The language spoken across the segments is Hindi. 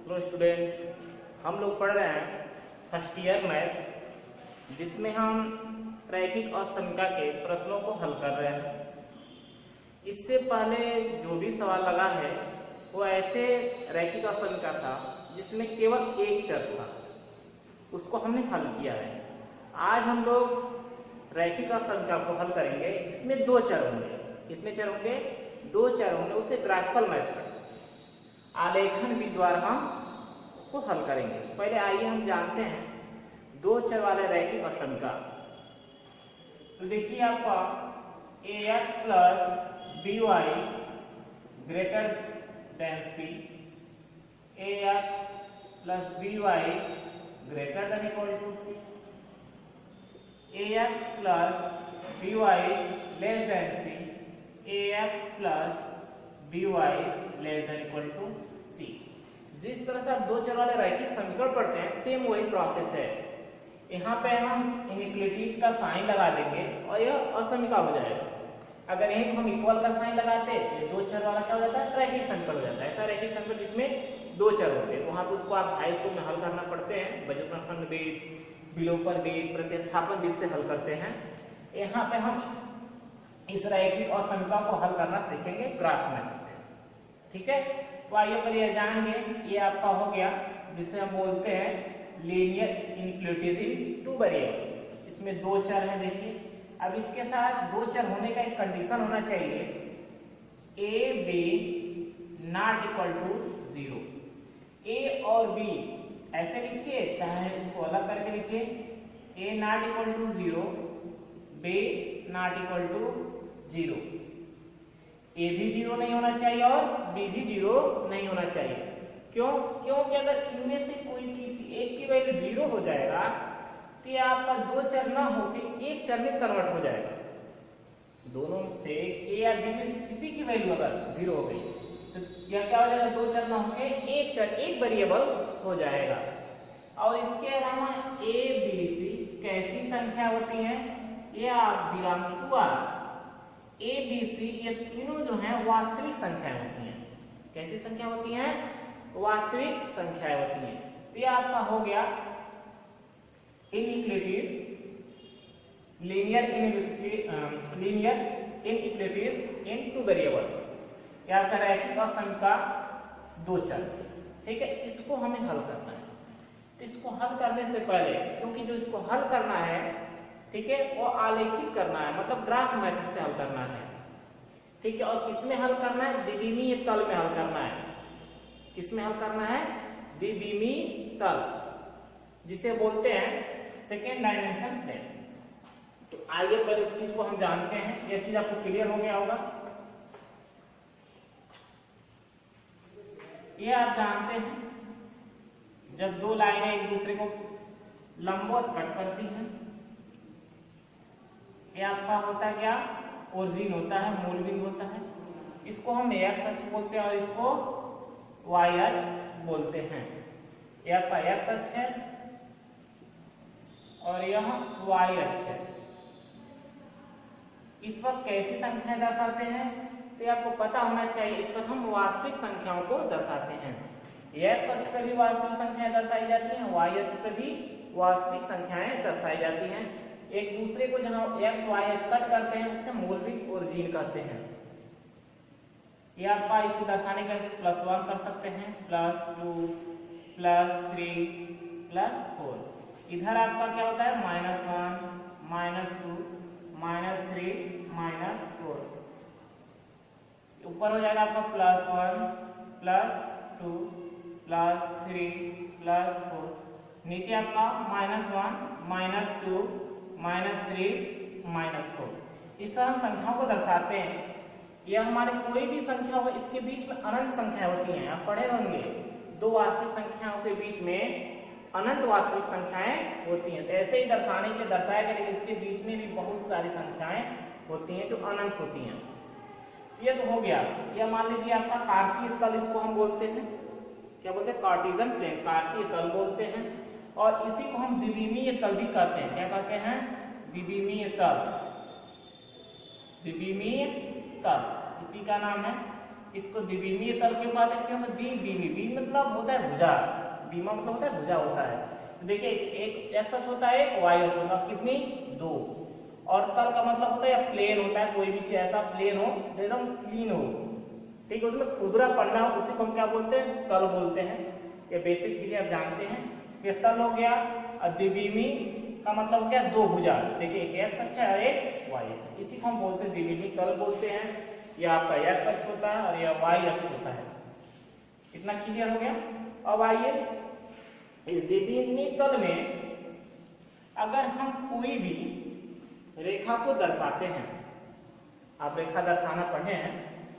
हेलो स्टूडेंट, हम लोग पढ़ रहे हैं फर्स्ट ईयर मैथ, जिसमें हम रैखिक और समीकरण के प्रश्नों को हल कर रहे हैं। इससे पहले जो भी सवाल लगा है वो ऐसे रैखिक और समीकरण था जिसमें केवल एक चर था, उसको हमने हल किया है। आज हम लोग रैखिक और समीकरण को हल करेंगे जिसमें दो चर होंगे। कितने चर होंगे? दो चर होंगे। उसे ग्राफिकल मेथड, आलेखन विधि द्वारा हम उसको हल करेंगे। पहले आइए हम जानते हैं दो चर वाले रैखिक और समीकरण। तो देखिए आपका ax plus B Y greater than C, ax plus B Y greater than equal to C, ax plus B Y less than C, ax plus B Y less than equal to C. जिस तरह से आप दो चर वाले रैखिक समीकरण पढ़ते हैं, सेम वही प्रोसेस है। यहाँ पे हम इनइक्वालिटीज का साइन लगा देंगे और यह असमीकरण हो जाएगा। अगर यहीं हम इक्वल का साइन लगाते ये दो चर वाला क्या हो जाता है? रैखिक समीकरण हो जाता है। ऐसा रैखिक समीकरण जिसमें दो चर होते हैं, वहां पे उसको आप हाई स्कूल में हल करना पड़ते हैं, व्युत्पन्न विधि, विलोपन विधि, प्रतिस्थापन विधि से हल करते हैं। यहाँ पे हम इस रैखिक और समीकरण को हल करना सीखेंगे ग्राफ मेथड से। ठीक है, तो आइए पहले जानेंगे। ये आपका हो गया जिसे हम बोलते हैं लीनियर इनइक्वालिटीज इन टू वेरिएबल्स। इसमें दो चर हैं। देखिए, अब इसके साथ दो चर होने का एक कंडीशन होना चाहिए, A B not equal to 0। A और बी ऐसे लिखिए, चाहे इसको अलग करके लिखिए, A not equal to 0, B not equal to 0। A भी 0 नहीं होना चाहिए और बी भी 0 नहीं होना चाहिए। क्यों? क्योंकि अगर इनमें से कोई किसी एक की वैल्यू 0 हो जाएगा तो ये आपका दो चर ना होकर एक चर में कन्वर्ट हो जाएगा। दोनों से ए या बी में किसी की वैल्यू अगर 0 हो गई तो यह क्या हो जाएगा? दो चर ना होकर एक चर, एक वेरिएबल हो जाएगा। और इसके अलावा ए बी सी कैसी संख्या होती है? ये आप belong to R. A B C ये तीनों जो हैं वास्तविक संख्याएं होती हैं। कैसी संख्या होती हैं? वास्तविक संख्याएं होती हैं। तो ये आपका हो गया इनइक्वालिटीज, लीनियर इनइक्वालिटीज इन टू वेरिएबल। ये आपका रैखिक और समीकरण दो चर। ठीक है, इसको हमें हल करना है। तो इसको हल करने से पहले, क्योंकि जो इसको हल करना है, ठीक है, वो आलेखित करना है, मतलब ग्राफ मेथड से हल करना है। ठीक है, और किसमें हल करना है? द्विविमीय तल में हल करना है। किसमें हल करना है? द्विविमीय तल, जिसे बोलते हैं सेकेंड डायमेंशन प्लेन। तो आइए पहले उस चीज को हम जानते हैं। यह चीज आपको क्लियर हो गया होगा। ये आप जानते हैं, जब दो लाइनें एक दूसरे को लंबवत कट करती हैं, ये आपका होता है क्या? ओरिजिन होता है, मूल बिंदु होता है। इसको हम एक्स अक्ष बोलते हैं और इसको वाई अक्ष बोलते हैं। ये आपका एक्स अक्ष है और यह वाई अक्ष है। इस पर कैसी संख्याएं दर्शाते हैं? तो ये आपको पता होना चाहिए। इस पर हम वास्तविक संख्याओं को दर्शाते हैं। एक्स अक्ष पर भी वास्तविक संख्याएं दर्शाई जाती हैं, वाई अक्ष पर भी वास्तविक संख्याएं दर्शाई जाती हैं। एक दूसरे को जहां एक्स वाई अक्ष कट करते हैं उसे मूल बिंदु ओरिजिन कहते हैं। ये आपका इसे दर्शाने के लिए +1 कर सकते हैं, +2, +3, +4। इधर आपका क्या होता है? -1, -2, -3, -4। ऊपर हो जाएगा आपका +1, +2, +3, +4। नीचे आपका -1, -2, -3, -4। इस तरह हम संख्याओं को दर्शाते हैं। यह हमारे कोई भी संख्या हो, इसके बीच में अनंत संख्या होती हैं। आप पढ़े होंगे, दो वास्तविक संख्याओं के बीच में अनंत वास्तविक संख्याएं होती हैं। तो ऐसे ही दर्शाया गया, इसके बीच में भी बहुत सारी संख्याएं होती हैं जो अनंत होती हैं। ये तो हो गया। यह मान लीजिए आपका कार्तीय तल, इसको हम बोलते हैं, क्या बोलते हैं? कार्टेशियन प्लेन, कार्तीय तल बोलते हैं। और इसी को हम द्विविमीय तल भी कहते हैं। क्या कहते हैं? द्विविमीय तल। द्विविमीय तल इसी का नाम है इसको द्विविमीय तल क्यों कहते हैं? क्योंकि द्विविमी, बी मतलब होता है भुजा, बीमा मतलब होता है भुजा होता है। तो देखिए एक एक्स अक्ष होता है, एक वाई अक्ष होता है, कितनी? 2। और तल का मतलब होता है प्लेन होता है, कोई भी चीज ऐसा प्लेन हो एकदम क्लीन हो, ठीक है, उसमें खुरदरा पड़ना हो, उसी को हम क्या बोलते हैं? तल बोलते हैं। ये बेसिक चीजें आप जानते हैं। फिर तल हो गया। और द्विविमी का मतलब क्या? 2 भुजा। देखिए एक एक्स अक्ष है और एक वाई अक्ष, इसी को हम बोलते हैं द्विविमी तल बोलते हैं। यह आपका एक्स अक्ष होता है और यह वाई अक्ष होता है। इतना क्लियर हो गया। अब आइए इस द्विविमी तल में अगर हम कोई भी रेखा को दर्शाते हैं, आप रेखा दर्शाना पढ़े हैं,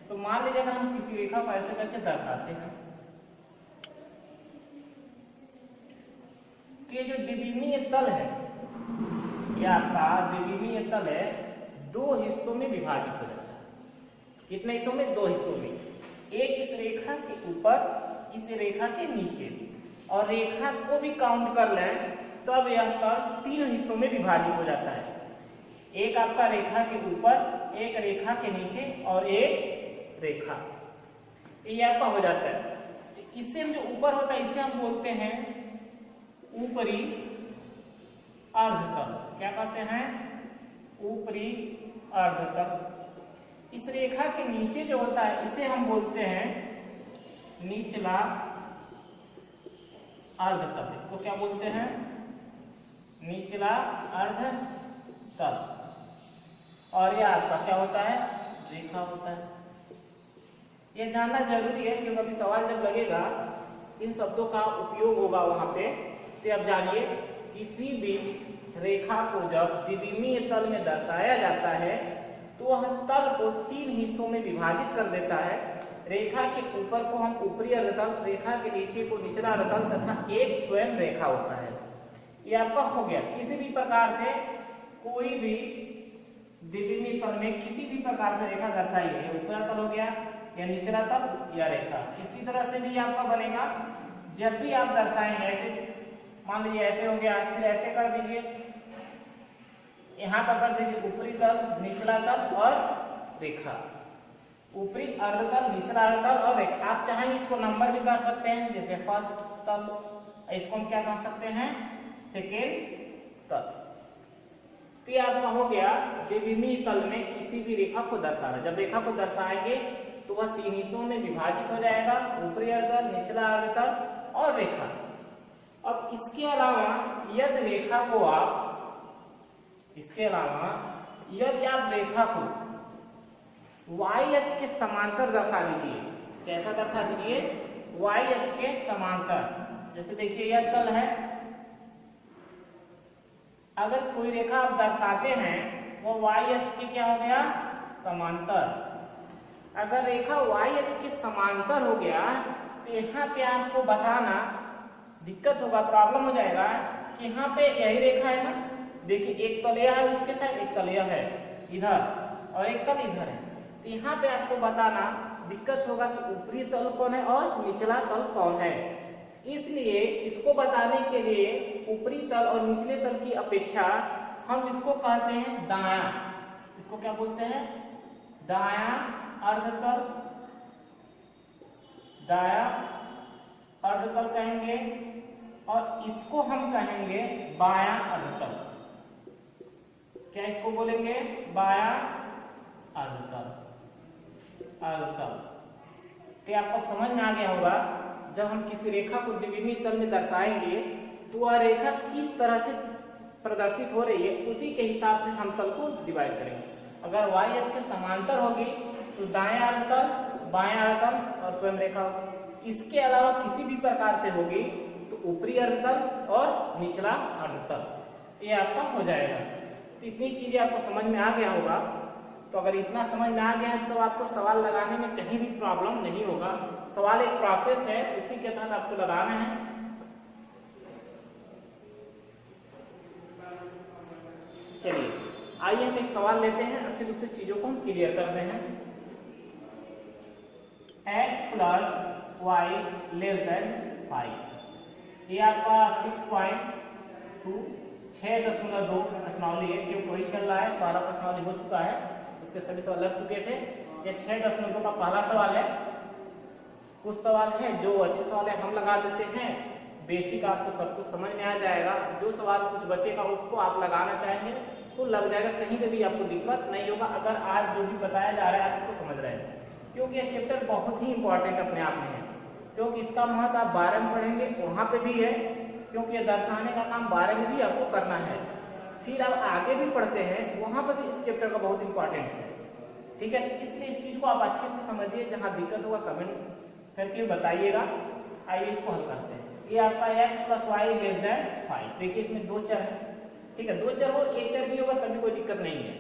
तो मान लीजिए अगर हम किसी रेखा को ऐसे करके दर्शाते हैं कि जो द्विविमीय तल है, यह आपका द्विविमीय तल है, 2 हिस्सों में विभाजित हो जाता है। कितने हिस्सों में? 2 हिस्सों में। एक इस रेखा के ऊपर, इस रेखा के नीचे, और रेखा को भी काउंट कर लें तब यह तल 3 हिस्सों में विभाजित हो जाता है। एक आपका रेखा के ऊपर, एक रेखा के नीचे और एक रेखा, ये आपका हो जाता है। इससे जो ऊपर होता है इसे हम बोलते हैं ऊपरी अर्धतल। क्या कहते हैं? ऊपरी अर्धतल। इस रेखा के नीचे जो होता है इसे हम बोलते हैं निचला अर्धतल। इसको क्या बोलते हैं? निचला अर्धतल। और ये आपका क्या होता है? रेखा होता है। ये जानना जरूरी है क्योंकि अभी सवाल जब लगेगा इन शब्दों का उपयोग होगा वहां पे। तो अब जानिए किसी भी रेखा को जब द्विविमीय तल में दर्शाया जाता है तो वह तल को 3 हिस्सों में विभाजित कर देता है। रेखा के ऊपर को हम ऊपरी अर्धतल, रेखा के नीचे को निचला अर्धतल तथा एक स्वयं रेखा होता है। ये आपका हो गया। किसी भी प्रकार से कोई भी द्विविमीय तल में किसी भी प्रकार से रेखा दर्शाइए, ऊपरा तल हो गया या निचला तल या रेखा। इसी तरह से भी आपका बनेगा जब भी आप दर्शाएंगे। ऐसे मान लीजिए ऐसे हो गया, फिर ऐसे कर दीजिए, यहाँ पर कर दीजिए ऊपरी तल, निचला तल और रेखा। ऊपरी अर्धतल, निचला अर्धतल और रेखा। आप चाहें इसको नंबर भी कर सकते हैं, जैसे फर्स्ट तल, इसको हम क्या कह सकते हैं? सेकेंड तल। तो आपका हो गया द्विविमीय तल में किसी भी रेखा को दर्शाना। जब रेखा को दर्शाएंगे तो वह 3 हिस्सों में विभाजित हो जाएगा, ऊपरी अर्धतल, निचला अर्धतल और रेखा। अब इसके अलावा यदि रेखा को आप, इसके अलावा यदि आप रेखा को y अक्ष के समांतर दर्शा दीजिए, कैसा दर्शा दीजिए? y अक्ष के समांतर। जैसे देखिए यह तल है, अगर कोई रेखा आप दर्शाते हैं वो y अक्ष के क्या हो गया? समांतर। अगर रेखा y अक्ष के समांतर हो गया तो यहाँ पे आपको बताना दिक्कत होगा, प्रॉब्लम हो जाएगा कि यहाँ पे यही रेखा है ना, देखिए एक तल यह है इसके साथ, एक तल यह है इधर और एक तल इधर है। तो यहाँ पे आपको बताना दिक्कत होगा कि ऊपरी तल कौन है और निचला तल कौन है। इसलिए इसको बताने के लिए ऊपरी तल और निचले तल की अपेक्षा हम इसको कहते हैं दायां। इसको क्या बोलते हैं? दायां अर्धतल, दायां अर्धतल कहेंगे, और इसको हम कहेंगे बायां अर्धतल। क्या इसको बोलेंगे? बायां अर्धतल। अर्धतल। तो आपको समझ में आ गया होगा जब हम किसी रेखा को द्विविमीय तल में दर्शाएंगे तो वह रेखा किस तरह से प्रदर्शित हो रही है उसी के हिसाब से हम तल को डिवाइड करेंगे। अगर y अक्ष के समांतर होगी तो दायां अर्धतल, बायां अर्धतल और स्वयं रेखा होगी। इसके अलावा किसी भी प्रकार से होगी तो ऊपरी अर्धतल और निचला अर्धतल, ये आपका हो जाएगा। तो इतनी चीजें आपको समझ में आ गया होगा। तो अगर इतना समझ में आ गया है तो आपको सवाल लगाने में कहीं भी प्रॉब्लम नहीं होगा। सवाल एक प्रोसेस है, उसी के तहत आपको लगाना है। चलिए आइए हम एक सवाल लेते हैं और फिर उससे चीजों को हम क्लियर करते हैं। x + y <5। ये आपका 6.2 6.2 प्रश्नावली है क्योंकि वही चल रहा है। 12 प्रश्नावली हो चुका है, उसके सभी सवाल लग चुके थे। ये 6.2 का पहला सवाल है। कुछ सवाल हैं जो अच्छे सवाल है हम लगा देते हैं, बेसिक आपको सब कुछ समझ में आ जाएगा। जो सवाल कुछ बचेगा उसको आप लगाना चाहेंगे तो लग जाएगा, कहीं पे भी आपको दिक्कत नहीं होगा अगर आज जो भी बताया जा रहा है आप इसको समझ रहे हैं। क्योंकि ये चैप्टर बहुत ही इंपॉर्टेंट अपने आप में है, क्योंकि इसका महत्व आप 12 में पढ़ेंगे वहां पे भी है, क्योंकि ये दर्शाने का काम 12 में भी आपको करना है। फिर आप आगे भी पढ़ते हैं वहां पर भी इस चैप्टर का बहुत इंपॉर्टेंट है, ठीक है। इसलिए इस चीज को आप अच्छे से समझिए, जहां दिक्कत होगा कमेंट करके बताइएगा। आइए इसको हल करते हैं। ये आपका x + y > 5। देखिए इसमें दो चर है, ठीक है। दो चर हो, एक चर भी होगा तभी कोई दिक्कत नहीं है,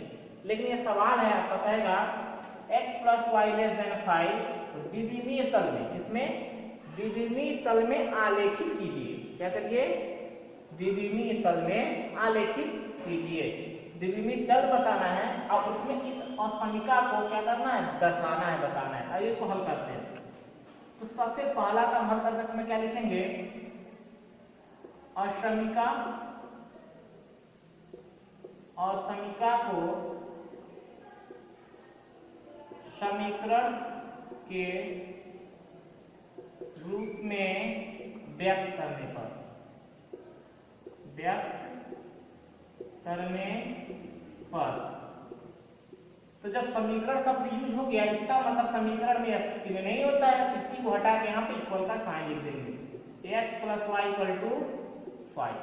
लेकिन ये सवाल है आपका कहेगा x + y > 5 द्विविमीय तल में, इसमें द्विविमीय तल में आलेखित कीजिए। क्या करिए? द्विविमीय तल में आलेखित कीजिए। द्विविमीय तल बताना है और उसमें इस असमिका को क्या करना है? दर्शाना है, बताना है। आइए इसको हल करते हैं। तो सबसे पहला काम हल करते समय क्या लिखेंगे? असमिका, असमिका को समीकरण के रूप में व्यक्त करने पर, तो जब समीकरण शब्द यूज हो गया, इसका मतलब समीकरण में अस्तित्व में नहीं होता है, इसी को हटा के यहाँ पे इक्वल का साइन लिख देंगे। x + y = 5।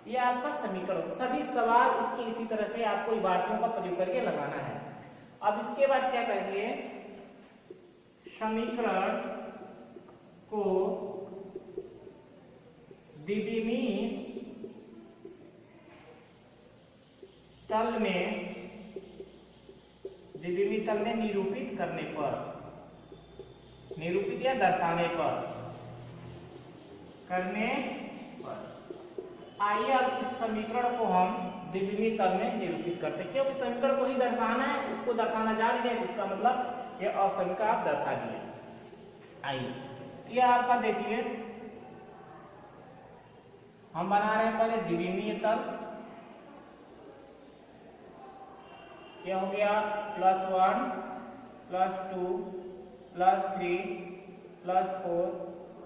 ये आपका समीकरण। सभी सवाल इसके इसी तरह से आपको इबारतों का प्रयोग करके लगाना है। अब इसके बाद क्या करेंगे? समीकरण को द्विविमीय तल में निरूपित करने पर, निरूपित या दर्शाने पर, आइए अब इस समीकरण को हम द्विविमीय तल में निरूपित करते हैं, क्योंकि समीकरण को ही दर्शाना है, उसको दर्शाना जान गए, इसका मतलब ये असमिका आप दर्शा दिए। आइए ये आपका देखिए, हम बना रहे हैं पहले द्विविमीय तल। क्या हो गया? +1 +2 +3 +4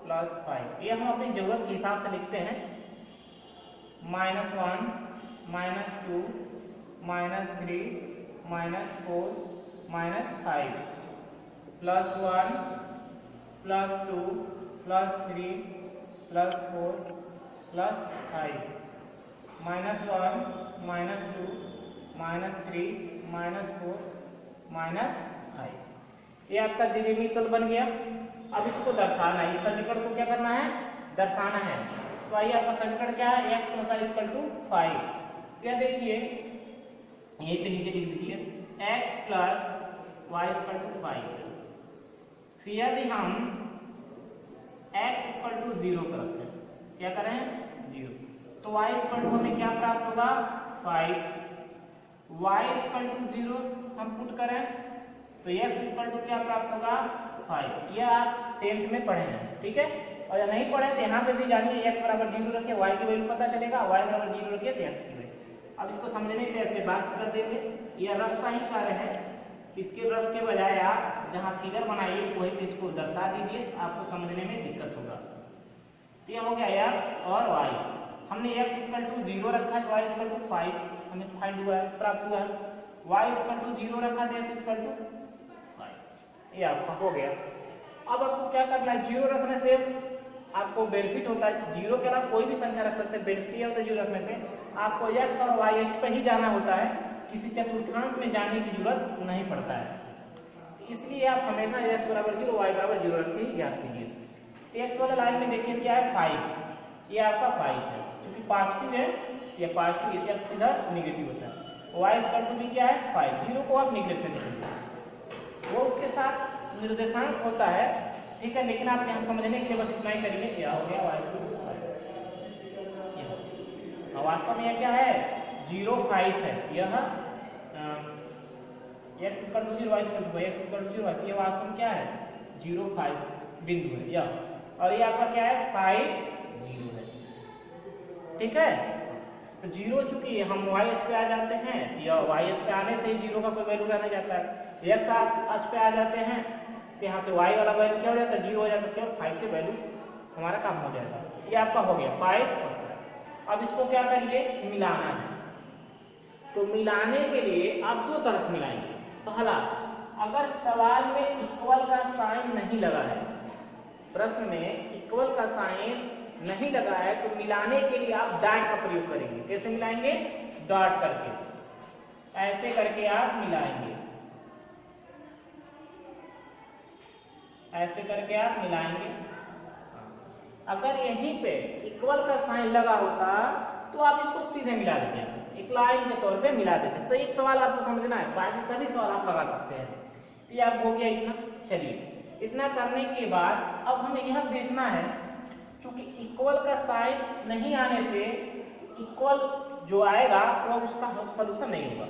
+5। ये हम अपनी जरूरत के हिसाब से लिखते हैं। -1 -2 -3 -4 -5 +1 +2 +3 +4 +5 -1 -2 -3 -4 -5। ये आपका द्विविमीय तल बन गया। अब इसको दर्शाना है, इस समीकरण को क्या करना है? दर्शाना है। तो आइए आपका समीकरण क्या है? x + y = 5। क्या देखिए यहीं पे नीचे लिख दीजिए x + y = 5। फिर यदि हम x = 0 कर रखते हैं, क्या करें? 0, तो y = हमें क्या प्राप्त होगा? 5। y = 0 हम पुट करें तो x = क्या प्राप्त होगा? 5। यह आप 10th में पढ़े हैं, ठीक है। और या नहीं पढ़े तो यहाँ पे भी जानिए, x = 0 रखिए, y की वैल्यू पता चलेगा, y = 0 रखिए तो x की वैल्यू। अब इसको समझने के लिए ऐसे बात कर देंगे। यह रफ का ही कार्य है, इसके रफ के बजाय आप जहाँ फिगर बनाइए वही पे इसको दर्शा दीजिए, आपको समझने में दिक्कत होगा। यह हो गया x और y। हमने x = 0 रखा है, y = 5 हमें फाइंड हुआ है, प्राप्त हुआ है। y = 0 रखा है, x = 5। ये आपका हो गया। अब आपको क्या करना है? 0 रखने से आपको बेनिफिट होता है, 0 के अलावा कोई भी संख्या रख सकते हैं। बेनिफिट होता है 0 रखने से आपको x और y x पे ही जाना होता है, किसी चतुर्थांश में जाने की जरूरत नहीं पड़ता है। इसलिए आप हमेशा x = 0 y = 0 रख के ज्ञात कीजिए। x वाला लाइन में देखिए क्या है? 5। ये आपका 5 है, क्योंकि पॉजिटिव है, ये पॉजिटिव, ये सीधा नेगेटिव होता है। y = भी क्या है? 5। 0 को आप निगलेक्ट करेंगे, वो उसके साथ निर्देशांक होता है, ठीक है। लेकिन आप यहाँ समझने के लिए बस इतना ही करिए। क्या हो गया? y = वास्तव में यह क्या है? 0 5 है। यह x = 0 y = 2, x = 0 ये वास्तव में क्या है? 0 5 बिंदु है यह, और ये आपका क्या है? 5 0 है, ठीक है। तो 0 चूंकि हम y अक्ष पे आ जाते हैं, या y अक्ष पे आने से ही 0 का कोई वैल्यू रहने जाता है। x अक्ष पे आ जाते हैं तो यहाँ से y वाला वैल्यू क्या हो जाता है, 0 हो जाता है, क्या 5 से वैल्यू हमारा काम हो जाएगा। ये आपका हो गया 5। अब इसको क्या करिए, मिलाना है। तो मिलाने के लिए आप दो तरह से मिलाएंगे। पहला, अगर सवाल में इक्वल का साइन नहीं लगा है, प्रश्न में इक्वल का साइन नहीं लगा है, तो मिलाने के लिए आप डॉट का प्रयोग करेंगे। कैसे मिलाएंगे, डॉट करके, ऐसे करके आप मिलाएंगे, ऐसे करके आप मिलाएंगे। अगर यहीं पे इक्वल का साइन लगा होता तो आप इसको सीधे मिला देते, एक लाइन के तौर पे मिला देते। सही, एक सवाल आपको समझना है, बाकी सभी सवाल आप लगा सकते हैं। ये आप हो गया इतना। चलिए, इतना करने के बाद अब हमें यह देखना है, क्योंकि इक्वल का साइन नहीं आने से इक्वल जो आएगा वो उसका सलूशन नहीं होगा।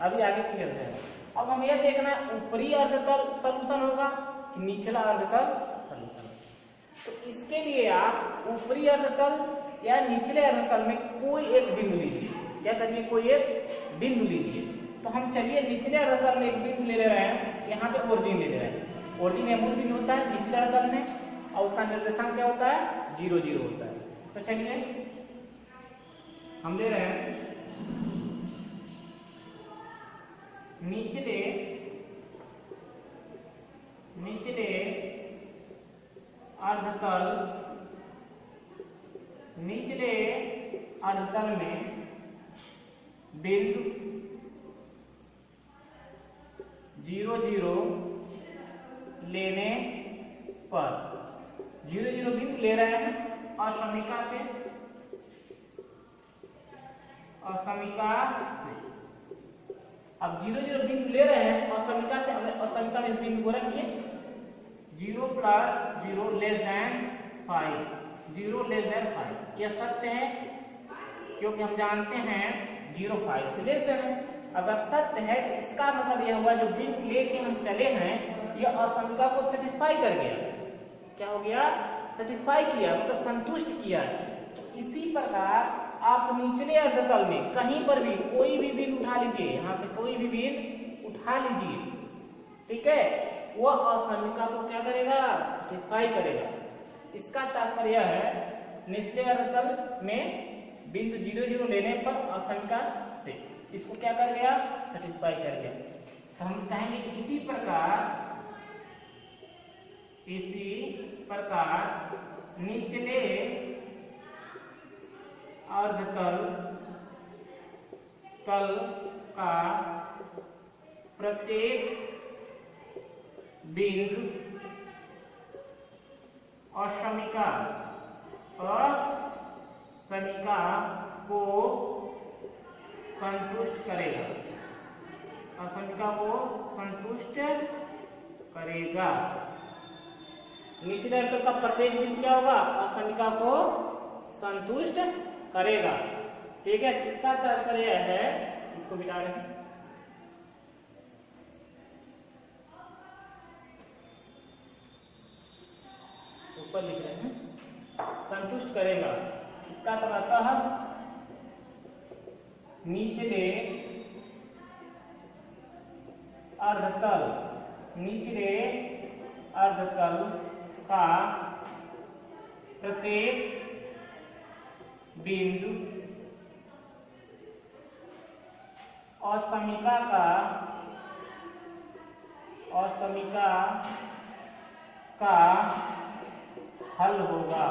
अभी आगे क्लियर है। अब हम यह देखना है ऊपरी अर्धतल सलूशन होगा कि निचला अर्धतल सलूशन। तो इसके लिए आप ऊपरी अर्धतल या निचले अर्धतल में कोई एक बिंदु लीजिए। क्या करिए, कोई एक बिंदु लीजिए। तो हम चलिए निचले अर्धतल में एक बिंदु ले रहे हैं, यहाँ पे ओरिजिन ले रहे हैं। ओरिजिन मूल बिंदु होता है निचले अर्धतल में, और उसका निर्देशांक क्या होता है, 0 0 होता है। तो चलिए हम ले रहे हैं निचले अर्धतल में बिंदु 0 0 लेने पर 0 0 बिंदु ले रहे हैं असमिका से, अब 0 0 बिंदु ले रहे हैं असमिका से, हमने असमिका में इस बिंदु को रखिए 0 + 0 लेस देन 5, 0 लेस देन 5। यह सत्य है क्योंकि हम जानते हैं 0 5 से लेस देन है। अगर सत्य है तो इसका मतलब यह हुआ जो बिंदु लेके हम चले हैं यह असमिका को सेटिस्फाई कर गया। क्या हो गया, सेटिस्फाई किया, मतलब संतुष्ट किया। इसी प्रकार आप निचले अर्धतल में कहीं पर भी कोई भी बिंदु उठा लीजिए, यहाँ से कोई भी बिंदु उठा लीजिए, ठीक है, वह असमिका को क्या करेगा, सेटिस्फाई करेगा। इसका तात्पर्य है निचले अर्धतल में बिंदु 0 0 लेने पर असमिका से इसको क्या कर गया, सेटिस्फाई कर गया। हम कहेंगे इसी प्रकार निचले अर्धतल का प्रत्येक बिंदु असमिका को संतुष्ट करेगा, असमिका को संतुष्ट करेगा। निचले अर्धतल का प्रत्येक बिंदु क्या होगा, असमिका को संतुष्ट करेगा। ठीक है, इसका तात्पर्य है, इसको मिटा रहे हैं, ऊपर लिख रहे हैं संतुष्ट करेगा। इसका मतलब निचले अर्धतल का प्रत्येक बिंदु असमिका का हल होगा,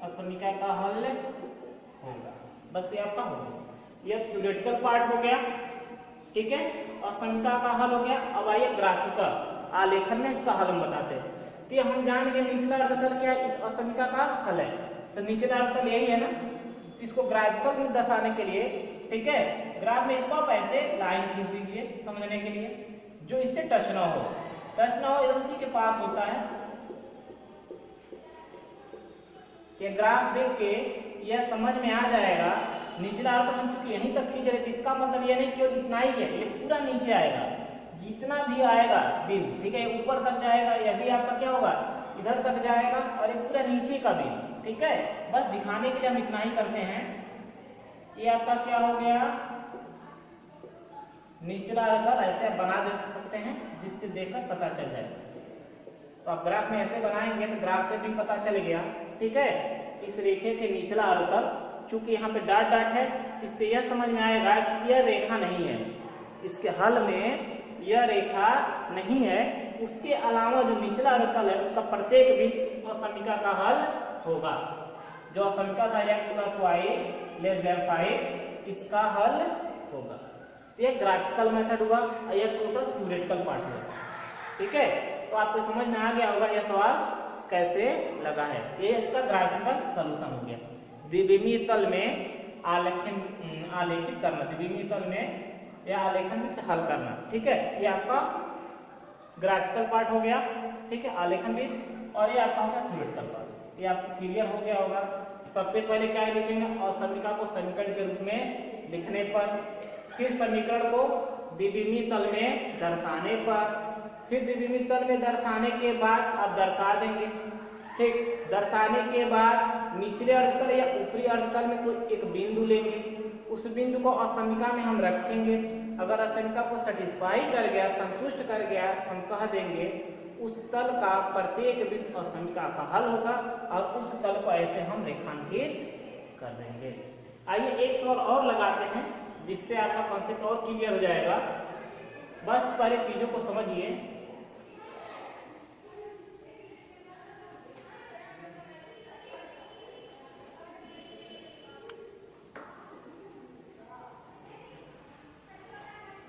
असमिका का हल होगा। बस ये आपका हो गया, ये थ्योरेटिकल पार्ट हो गया। ठीक है, असमिका का हल हो गया। अब आइए ग्राफिकल आलेखन में इसका हल हम बताते हैं। तो हम जान गए निचला अर्धतल क्या है, इस असमिका का हल है। तो निचला अर्धतल यही है ना, इसको ग्राफिकल में दर्शाने के लिए, ठीक है, ग्राफ में इसको आप ऐसे लाइन खींच दीजिए समझने के लिए, जो इससे टच ना हो, इधर उसी के पास होता है। ये ग्राफ देख के यह समझ में आ जाएगा निचला अर्धतल हम चूंकि यहीं तक खींच रहे थे, इसका मतलब यह नहीं कि इतना ही है, ये पूरा नीचे आएगा, जितना भी आएगा बिंदु, ठीक है, ऊपर तक जाएगा, यह भी आपका क्या होगा, इधर तक जाएगा, और ये पूरा नीचे का बिंदु। ठीक है, बस दिखाने के लिए हम इतना ही करते हैं। ये आपका क्या हो गया, निचला अवतल ऐसे बना दे सकते हैं जिससे देखकर पता चल जाए। तो आप ग्राफ में ऐसे बनाएंगे तो ग्राफ से भी पता चल गया, ठीक है। इस रेखे के निचला अवतल, चूंकि यहाँ पे डॉट डॉट है, इससे यह समझ में आएगा कि यह रेखा नहीं है, इसके हल में यह रेखा नहीं है। उसके अलावा जो निचला अवतल है उसका प्रत्येक बिंदु असमीका का हल होगा। जो असमीका था x + y < 5, इसका हल होगा। ये ग्राफिकल मेथड हुआ और यह टोटल थ्योरेटिकल पार्ट हुआ, ठीक है। तो आपको समझ में आ गया होगा यह सवाल कैसे लगा है। ये इसका ग्राफिकल सॉल्यूशन हो गया। द्विविमीय तल में आलेखित करना, द्विविमीय तल में या आलेखन से हल करना, ठीक है। ये आपका ग्राफिकल पार्ट हो गया, ठीक है, आलेखन भी। और ये आपका होगा थ्योरेटिकल पार्ट। ये आपको क्लियर हो गया होगा। सबसे पहले क्या लिखेंगे, असमीका को समीकरण के रूप में लिखने पर, फिर समीकरण को द्विविमीय तल में दर्शाने पर, फिर द्विविमीय तल में दर्शाने के बाद आप दर्शा देंगे, ठीक। दर्शाने के बाद निचले अर्थतल या ऊपरी अर्थतल में कोई एक बिंदु लेंगे, उस बिंदु को असमीका में हम रखेंगे। अगर असमीका को सेटिस्फाई कर गया, संतुष्ट कर गया, हम कह देंगे उस तल का प्रत्येक बिंदु असमीका का हल होगा और उस तल को ऐसे हम रेखांकित कर देंगे। आइए एक सवाल और लगाते हैं जिससे आपका कॉन्सेप्ट और क्लियर हो जाएगा। बस पहले चीजों को समझिए।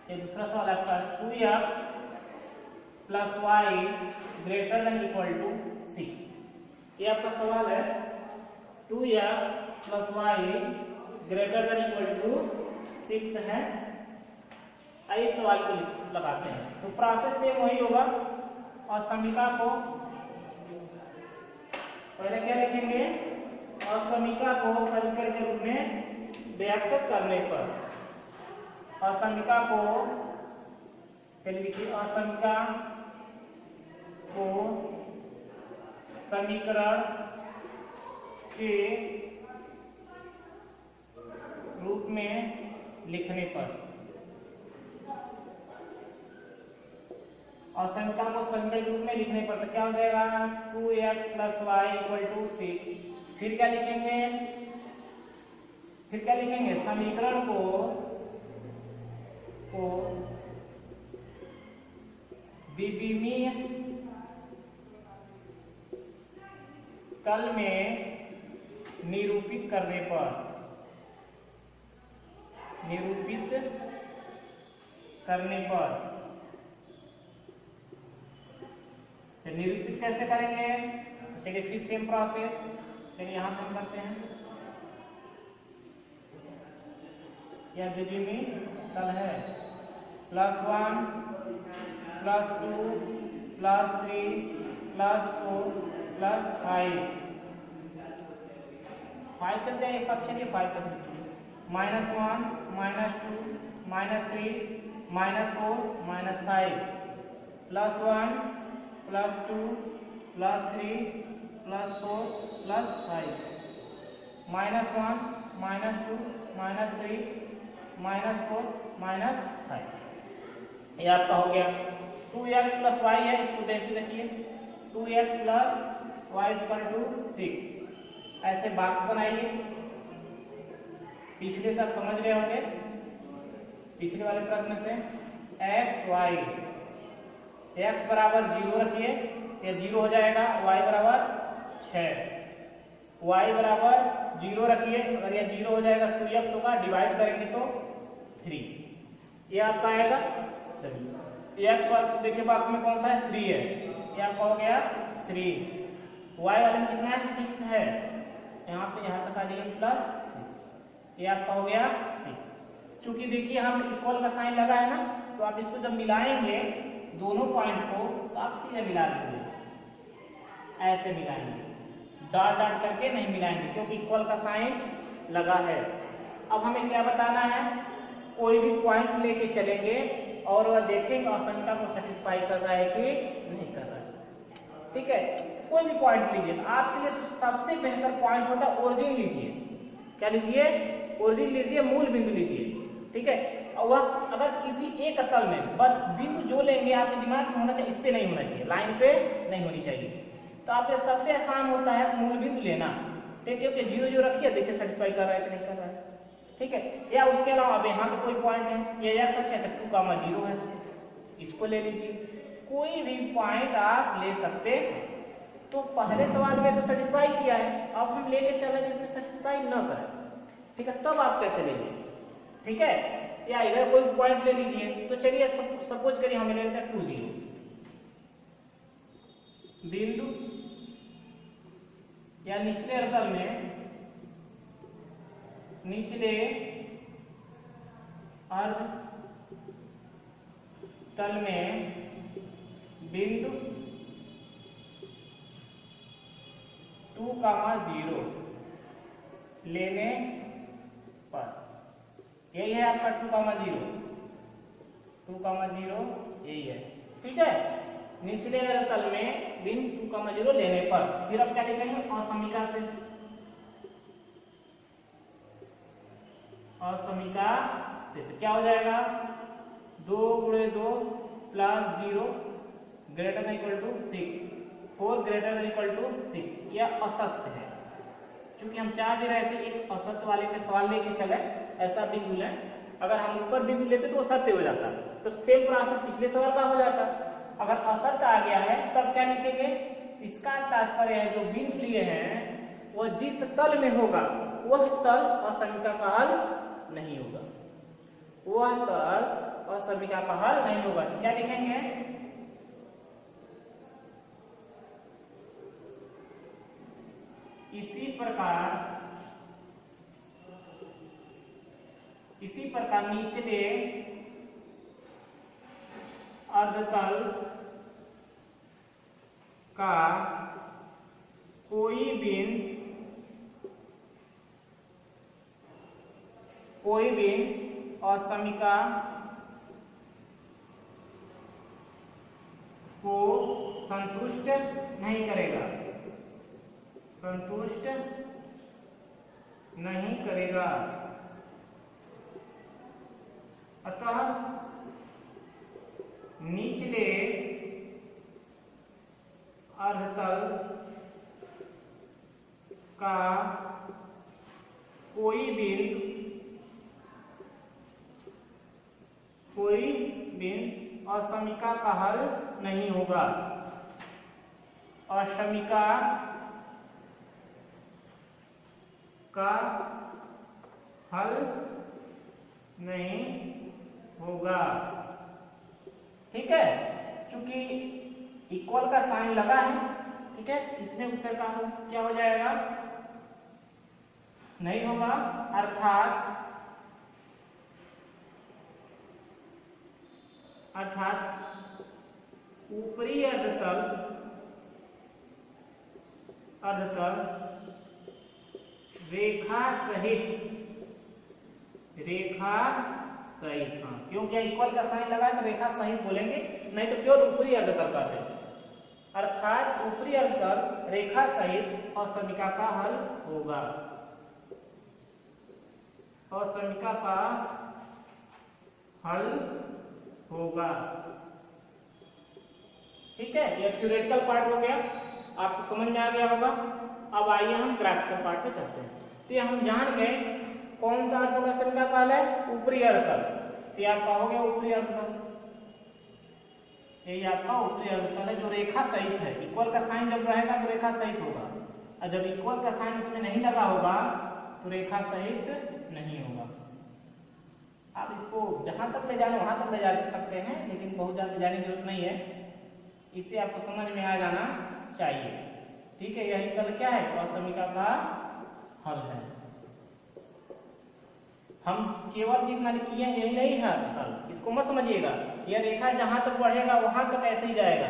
ये दूसरा सवाल आपका 2x + y ≥ 6। ये आपका सवाल है 2x + y ≥ 6 है। आइए सवाल को लगाते हैं। तो प्रोसेस सेम वही होगा। और समीका को पहले क्या लिखेंगे, असमीका को समीकरण के रूप में व्यक्त करने पर, असमीका को लिखिए, असमीका को समीकरण के रूप में लिखने पर, असमीका को समीकरण के रूप में लिखने पर तो क्या हो जाएगा, 2x + y = 6। फिर क्या लिखेंगे, समीकरण को द्विविमीय तल में निरूपित करने पर, निरूपित कैसे करेंगे, चलिए फिर सेम प्रोसेस। चलिए यहां हम करते हैं, यह द्विविमीय तल है, +1 +2 +3 +4 +5 करते हैं। एक पक्ष चलिए 5 कर दीजिए, -1 -2 -3 -4 -5 +1 +2 +3 +4 +5 -1 -2 -3 -4 -5। ये आपका हो गया। 2x + y है, इसको ऐसे रखिए, 2x + y = 6। ऐसे बॉक्स बनाइए। पिछले सब समझ रहे होंगे, पिछले वाले प्रश्न से x y, x = 0 रखिए, ये 0 हो जाएगा, y = 6, y = 0 रखिए, अगर ये 0 हो जाएगा 2x होगा, डिवाइड करेंगे तो 3, ये आपका आएगा। चलिए x वाला देखिए बॉक्स में कौन सा है, 3 है, ये आपका हो गया 3। y वाले में कितना है, 6 है, यहाँ पे यहाँ तक आ जाइए +6, ये आपका हो गया 6। चूंकि देखिए हम इक्वल का साइन लगा है ना, तो आप इसको जब मिलाएंगे दोनों पॉइंट को, तो आप सीधे मिला देंगे, ऐसे मिलाएंगे, डॉट डॉट करके नहीं मिलाएंगे क्योंकि इक्वल का साइन लगा है। अब हमें क्या बताना है, कोई भी पॉइंट लेके चलेंगे और वह देखेंगे असमीका को सेटिस्फाई कर रहा है कि नहीं कर रहा है, ठीक है। कोई भी पॉइंट लीजिए, आपके लिए सबसे बेहतर पॉइंट होता है ओरिजिन लीजिए। क्या लीजिए, ओरिजिन लीजिए, मूल बिंदु लीजिए, ठीक है। और वह अगर किसी एक तल में, बस बिंदु जो लेंगे आपके दिमाग में होना चाहिए, इस पे नहीं होना चाहिए, लाइन पे नहीं होनी चाहिए। तो आपके सबसे आसान होता है मूल बिंदु लेना, ठीक है, क्योंकि 0 0 रखिए, देखिए सेटिस्फाई कर रहा है कि नहीं कर रहा है, ठीक है। या उसके अलावा अब यहाँ पे कोई पॉइंट है, ये x अक्ष है, 2,0 है, इसको ले लीजिए, कोई भी पॉइंट आप ले सकते हैं। तो पहले सवाल में तो सेटिस्फाई किया है, अब हम लेके चले जिसमें सेटिस्फाई न करें, ठीक है, तब आप कैसे लेंगे, ठीक है। या इधर कोई पॉइंट ले लीजिए, तो चलिए सपोज करिए हमें ले लेते हैं 2 0 बिंदु या निचले अर्थल में, निचले अर्ध तल में बिंदु 2,0 लेने पर, यही है आपका 2,0 यही है, ठीक है। निचले तल में बिंदु 2,0 लेने पर, फिर अब क्या लिखेंगे, असमीका से, असमीका से तो क्या हो जाएगा, 2 × 2 + 0 greater equal to 6, 4 greater equal to 6, यह असत्य है। क्योंकि हम चाह भी रहे थे एक असत्य वाले के सवाल लेके चले, ऐसा बिंदु लें, अगर हम ऊपर बिंदु लेते तो वो सत्य हो जाता, तो सेम प्रोसेस पिछले सवाल का हो जाता। अगर असत्य आ गया है तब क्या लिखेंगे, इसका तात्पर्य है जो बिंदु लिए हैं वह जिस तल में होगा वह तल असमीका का हल नहीं होगा, वह तल असमीका का हल नहीं होगा। क्या लिखेंगे, इसी प्रकार निचले अर्धतल का कोई बिंदु असमीका को संतुष्ट नहीं करेगा, संतुष्ट नहीं करेगा। अतः निचले अर्धतल का कोई बिंदु असमीका का हल नहीं होगा, असमीका का हल नहीं होगा, ठीक है। चूंकि इक्वल का साइन लगा है, ठीक है, इसमें उत्तर का क्या हो जाएगा, नहीं होगा, अर्थात ऊपरी अर्धतल रेखा सहित, हाँ, क्योंकि इक्वल का साइन लगा तो रेखा सहित बोलेंगे, नहीं तो केवल ऊपरी अर्धतल कहते हैं। अर्थात ऊपरी अर्धतल रेखा सहित असमीका का हल होगा, असमीका का हल होगा, ठीक है। यह थ्योरेटिकल पार्ट हो गया, आपको समझ में आ गया होगा। अब आइए हम प्रैक्टिकल पार्ट पे चलते हैं। तो ये हम जान गए कौन सा अर्थतल असमीका का हल है, ऊपरी अर्थतल, तो ये आपका हो गया ऊपरी अर्थतल, यही आपका ऊपरी अर्थतल है जो रेखा सहित है। इक्वल का साइन जब रहेगा तो रेखा सहित होगा, और जब इक्वल का साइन उसमें नहीं लगा होगा तो रेखा सहित नहीं होगा। आप इसको जहां तक ले जाना वहां तक ले जा सकते हैं, लेकिन बहुत ज्यादा ले जाने की जरूरत नहीं है, इससे आपको समझ में आ जाना चाहिए, ठीक है। यही तल क्या है, असमीका का हल है। हम केवल जितना किए यही नहीं है तल, इसको मत समझिएगा, यह रेखा जहां तक बढ़ेगा वहां तक ऐसे ही जाएगा,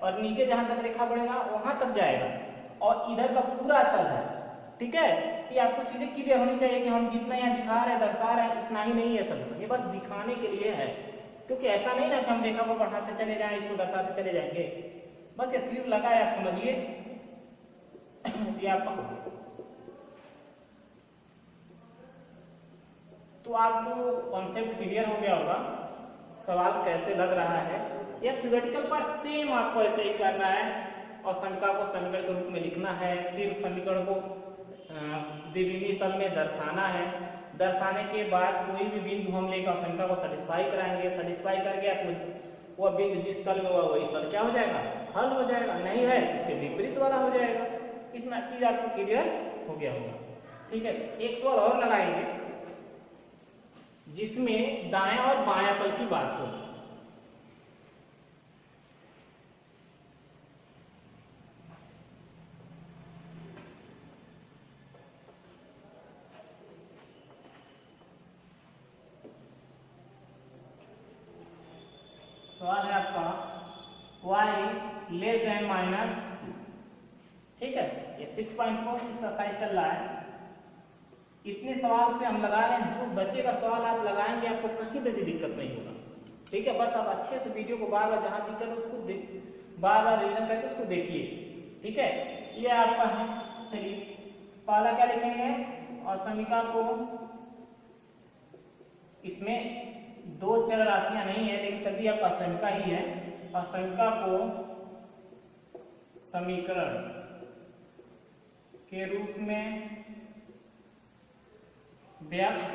और नीचे जहां तक रेखा बढ़ेगा वहां तक जाएगा, और इधर का पूरा तल है, ठीक है। ये आपको चीजें क्लियर होनी चाहिए कि हम जितना यहाँ दिखा रहे हैं, दर्शा रहे हैं, इतना ही नहीं है सब, ये बस दिखाने के लिए है, क्योंकि ऐसा नहीं ना कि हम रेखा को बढ़ाते चले जाएं, इसको दर्शाते चले जाएंगे, बस ये तीर लगा है, आप समझिए। ये आप तो आपको कॉन्सेप्ट क्लियर हो गया होगा सवाल कैसे लग रहा है। या थ्योरेटिकल पर सेम आपको ऐसे ही करना है और शंका को समीकरण के रूप में लिखना है, फिर समीकरण को द्विविमीय तल में दर्शाना है। दर्शाने के बाद कोई भी बिंदु हम लेकर शंका को सेटिस्फाई कराएंगे, सेटिस्फाई कर गया तो वह बिंदु जिस तल में हुआ वही तल क्या हो जाएगा, हल हो जाएगा। नहीं है इसके विपरीत वाला हो जाएगा। इतना चीज आपको क्लियर हो गया होगा। ठीक है, एक सवाल और लगाएंगे जिसमें दाएं और बायां तल की बात होगी। सवाल है आपका y लेस देन माइनस, ठीक है, ये 6.4 एक्सरसाइज चल रहा है। इतने सवाल से हम लगा रहे हैं, जो बचेगा सवाल आप लगाएंगे आपको कहीं भी दिक्कत नहीं होगा। ठीक है, बस आप अच्छे से वीडियो को बार बार जहां दिक्कत है उसको बार बार रिवीजन करके उसको देखिए। ठीक है, ये आपका है। चलिए पहला क्या लिखेंगे, और समीकरण को, इसमें दो चर राशियां नहीं है लेकिन तभी आपका समीकरण ही है, और समीकरण को समीकरण के रूप में व्यक्त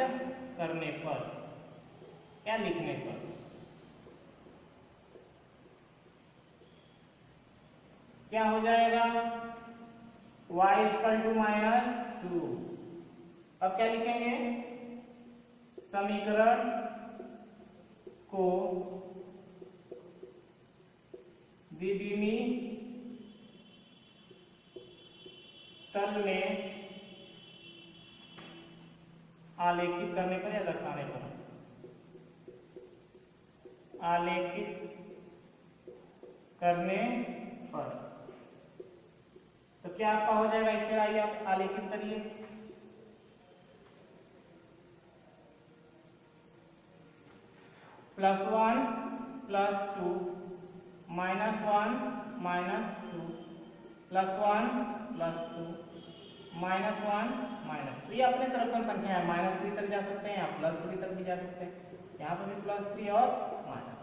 करने पर, क्या लिखने पर, क्या हो जाएगा, y इक्वल टू -2। अब क्या लिखेंगे, समीकरण को द्विविमीय तल में आलेखित करने पर या दर्शाने पर, आलेखित करने पर। तो क्या आपका हो जाएगा, इसे आइए आप आलेखित करिए। +1 +2 -1 -2 +1 +2 -1 -2। ये अपने तरफ से संख्या है, -3 तक जा सकते हैं या +3 तक भी जा सकते हैं। यहाँ पर भी +3 और -3।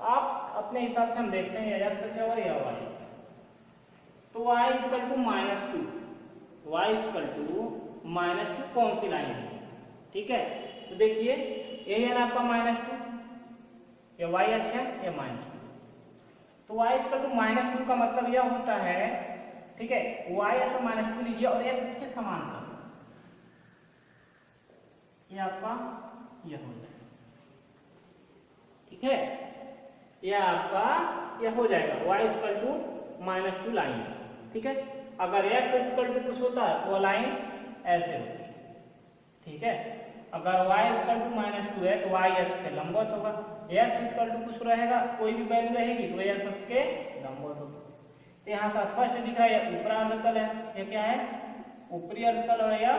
आप अपने हिसाब से हम देखते हैं या x और या y। तो y equal to -2, y equal to -2 कौन सी लाइन है? ठीक है, तो देखिए यही है ना आपका -2, ये y अक्ष है, ये -2। तो y इक्वल टू -2 का मतलब यह होता है, ठीक है, y तो -2 लीजिए और x इसके समान कर, ये आपका यह हो जाएगा। ठीक है, यह आपका यह हो जाएगा y इक्वल टू -2 लाइन। ठीक है, अगर x इक्वल टू कुछ होता है तो वह लाइन ऐसे होती है। ठीक है, अगर y इक्वल टू -2 है तो y अक्ष के लंबवत होगा, x इक्वल टू कुछ रहेगा, कोई भी वैल्यू रहेगी तो x अक्ष के लंबवत होगा। तो यहाँ से स्पष्ट दिख रहा है यह ऊपरी अर्धतल है, ये क्या है, ऊपरी अर्धतल, और यह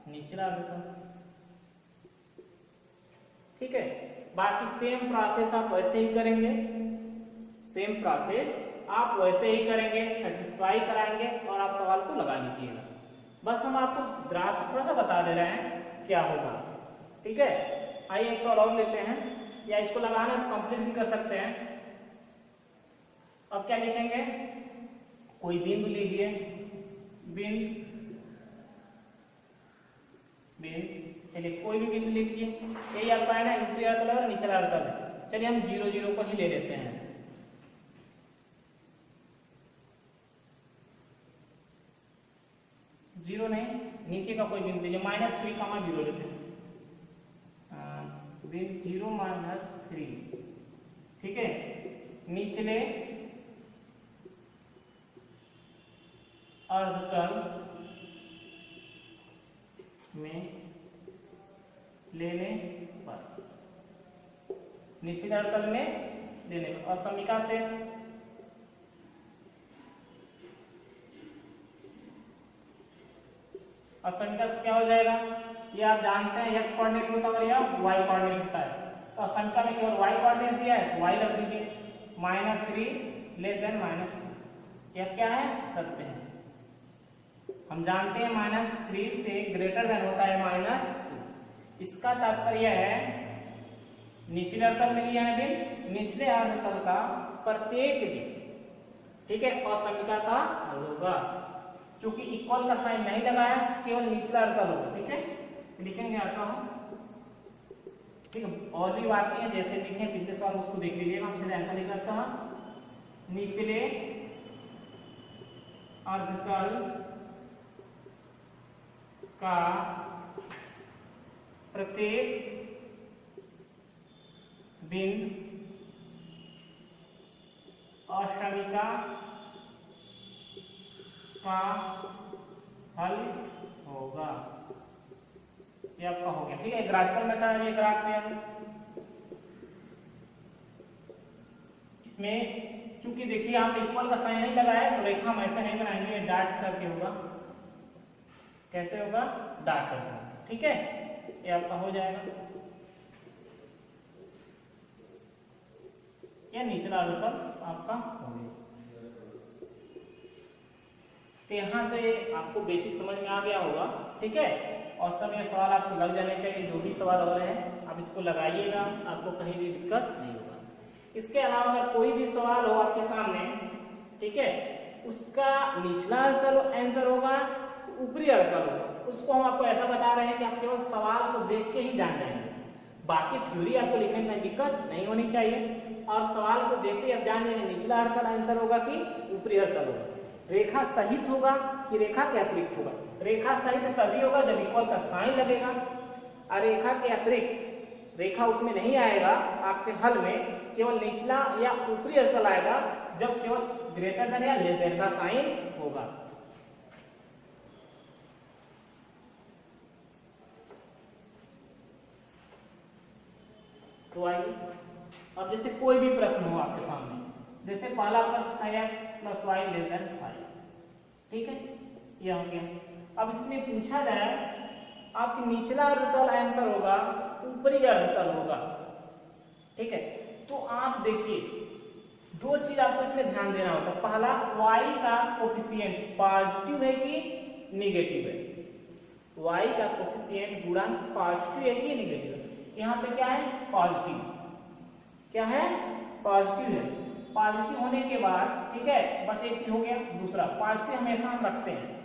निचला अर्धतल। ठीक है, बाकी सेम प्रोसेस आप वैसे ही करेंगे, सेम प्रोसेस आप वैसे ही करेंगे, सेटिस्फाई कराएंगे और आप सवाल को लगा लीजिएगा। बस हम आपको ग्राफ थोड़ा सा बता दे रहे हैं क्या होगा। ठीक है, आइए एक सवाल और लेते हैं, या इसको लगाना कंप्लीट भी कर सकते हैं। अब क्या लिखेंगे, कोई बिंदु लीजिए, चलिए कोई भी बिंदु लिखिए। यही आपका है ना ऊपरी अर्धतल और निचला अर्धतल। चलिए हम 0 0 को ही ले लेते हैं। जीरो नहीं, नीचे का कोई बिंदु लीजिए, -3, 0 लेते हैं, 0 -3। ठीक है, निचले अर्धतल में लेने पर, निचले अर्धतल में लेने पर, और समीकरण से समीकरण क्या हो जाएगा, ये आप जानते हैं x कोऑर्डिनेट होता है या y कोऑर्डिनेट होता है। तो समीकरण में केवल y कोऑर्डिनेट दिया है, y रख दीजिए, -3 लेस देन -2। यह क्या है, सत्य है। हम जानते हैं -3 से ग्रेटर देन होता है -2। इसका तात्पर्य है निचले अवतल में लिया है बिन, निचले अवतल का प्रत्येक बिन, ठीक है, और समीकरण का हल होगा। क्योंकि इक्वल का साइन नहीं लगाया, केवल निचला अवतल होगा, ठीक है। लिखेंगे आता हूं, ठीक है। और भी बातें हैं, जैसे लिखे पिछले सवाल उसको देख लीजिएगा। हम सीधे आंसर लिख सकता हूं, निचले अर्धतल का प्रत्येक बिंदु असमीका का हल होगा। ये आपका हो गया, ठीक है। ग्राफिकल मेथड है, ये ग्राफ में इसमें चूंकि देखिए आप इक्वल का साइन नहीं लगाया तो रेखा हम ऐसे नहीं बनाएंगे, डाट करके होगा। कैसे होगा? डाट करके, ठीक है। ये आपका हो जाएगा, ये निचला अवतल आपका हो गया। तो यहाँ से आपको बेसिक समझ में आ गया होगा, ठीक है। और सब ये सवाल आपको लग जाने चाहिए, जो भी सवाल हो रहे हैं आप इसको लगाइएगा, आपको कहीं भी दिक्कत नहीं होगा। इसके अलावा अगर कोई भी सवाल हो आपके सामने, ठीक है, उसका निचला अवतल आंसर होगा, ऊपरी अवतल होगा, उसको हम आपको ऐसा बता रहे हैं कि आप केवल सवाल को देख के ही जान जाएंगे। बाकी थ्योरी आपको लिखने में दिक्कत नहीं होनी चाहिए, और सवाल को देखते ही आप जान जाएंगे निचला अवतल आंसर होगा कि ऊपरी अवतल होगा। रेखा सहित होगा कि रेखा के अतिरिक्त होगा? रेखा सहित तभी होगा जब इक्वल का साइन लगेगा, और रेखा के अतिरिक्त रेखा उसमें नहीं आएगा आपके हल में, केवल निचला या ऊपरी अवतल आएगा जब केवल ग्रेटर देन या लेस देन का साइन होगा। तो आइए अब जैसे कोई भी प्रश्न हो आपके सामने, जैसे पहला प्रश्न था x plus Y less than 5, ठीक है, यह हो गया। अब इसमें पूछा जाए आपकी निचला अवतल आंसर होगा, ऊपरी अवतल होगा, ठीक है। तो आप देखिए दो चीज आपको इसमें ध्यान देना होता है। पहला, y का कोफिशिएंट पॉजिटिव है कि निगेटिव है? y का कोफिशिएंट गुणांक पॉजिटिव है कि निगेटिव है? यहाँ पे क्या है? पॉजिटिव। क्या है? पॉजिटिव है। पॉजिटिव होने के बाद, ठीक है, बस एक चीज हो गया। दूसरा, पॉजिटिव हमेशा हम रखते हैं।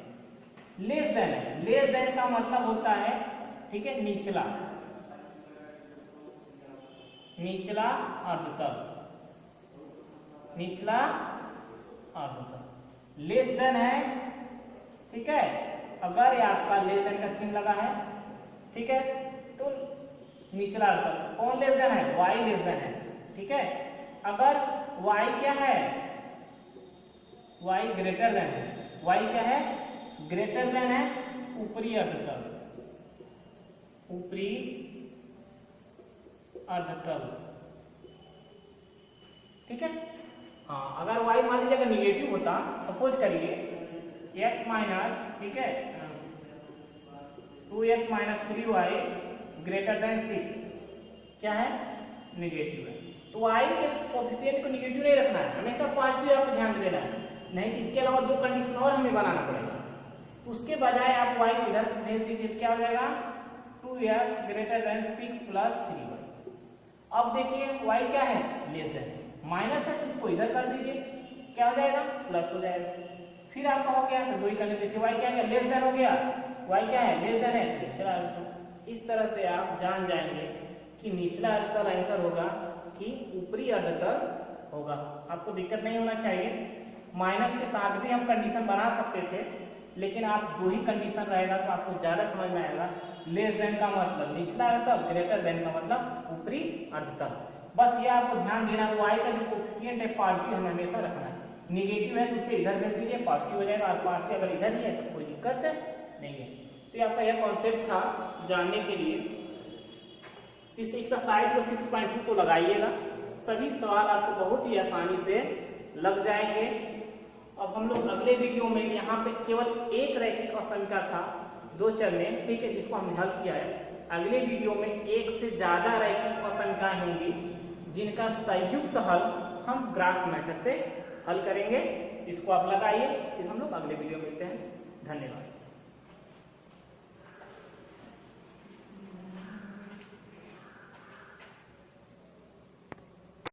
लेस देन है, लेस देन का मतलब होता है, ठीक है, निचला, निचला अर्धतल, निचला अर्धतल। लेस देन है, ठीक है, अगर ये आपका लेस देन का चिन्ह लगा है, ठीक है, तो निचला अवतल। कौन लेस देन है? y लेस देन है, ठीक है। अगर y क्या है? y ग्रेटर देन है। y क्या है? ग्रेटर देन है, ऊपरी अवतल, ऊपरी अवतल, ठीक है। हाँ, अगर y मान लीजिए अगर निगेटिव होता, सपोज करिए x माइनस, ठीक है, 2x minus 3y greater than 6, क्या है? निगेटिव है। तो y के कोफिशिएंट को निगेटिव नहीं रखना है, हमेशा पॉजिटिव आपको ध्यान देना है, नहीं कि इसके अलावा दो कंडीशन और हमें बनाना पड़ेगा। तो उसके बजाय आप y को इधर भेज दीजिए, क्या हो जाएगा? 2x greater than 6 plus 3y। अब देखिए y क्या है? लेस देन, माइनस है तो इसको इधर कर दीजिए, क्या हो जाएगा? प्लस हो जाएगा। फिर आपका हो गया, तो दो ही करने देखिए, y क्या है? लेस देन हो गया, y क्या है? लेस देन है। चला, इस तरह से आप जान जाएंगे कि निचला अवतल आंसर होगा कि ऊपरी अवतल होगा। आपको दिक्कत नहीं होना चाहिए। माइनस के साथ भी हम कंडीशन बना सकते थे, लेकिन आप दो ही कंडीशन रहेगा तो आपको ज्यादा समझ में आएगा। लेस देन का मतलब निचला अवतल, ग्रेटर देन का मतलब ऊपरी अवतल। बस ये आपको ध्यान देना, y का जो कोफिशिएंट है पॉजिटिव हमें हमेशा रखना है। निगेटिव है तो उसे इधर भेज दीजिए, पॉजिटिव हो जाएगा, और पॉजिटिव अगर इधर ही है तो कोई दिक्कत नहीं है। तो आपका यह कॉन्सेप्ट था जानने के लिए। इस एक्सरसाइज को 6.2 को लगाइएगा, सभी सवाल आपको बहुत ही आसानी से लग जाएंगे। अब हम लोग अगले वीडियो में, यहाँ पे केवल एक रैखिक असंख्या था 2 चर में, ठीक है, जिसको हमने हल किया है। अगले वीडियो में एक से ज्यादा रैखिक असंख्याएं होंगी जिनका संयुक्त हल हम ग्राफ मेथड से हल करेंगे। इसको आप लगाइए, फिर हम लोग अगले वीडियो में मिलते हैं। धन्यवाद।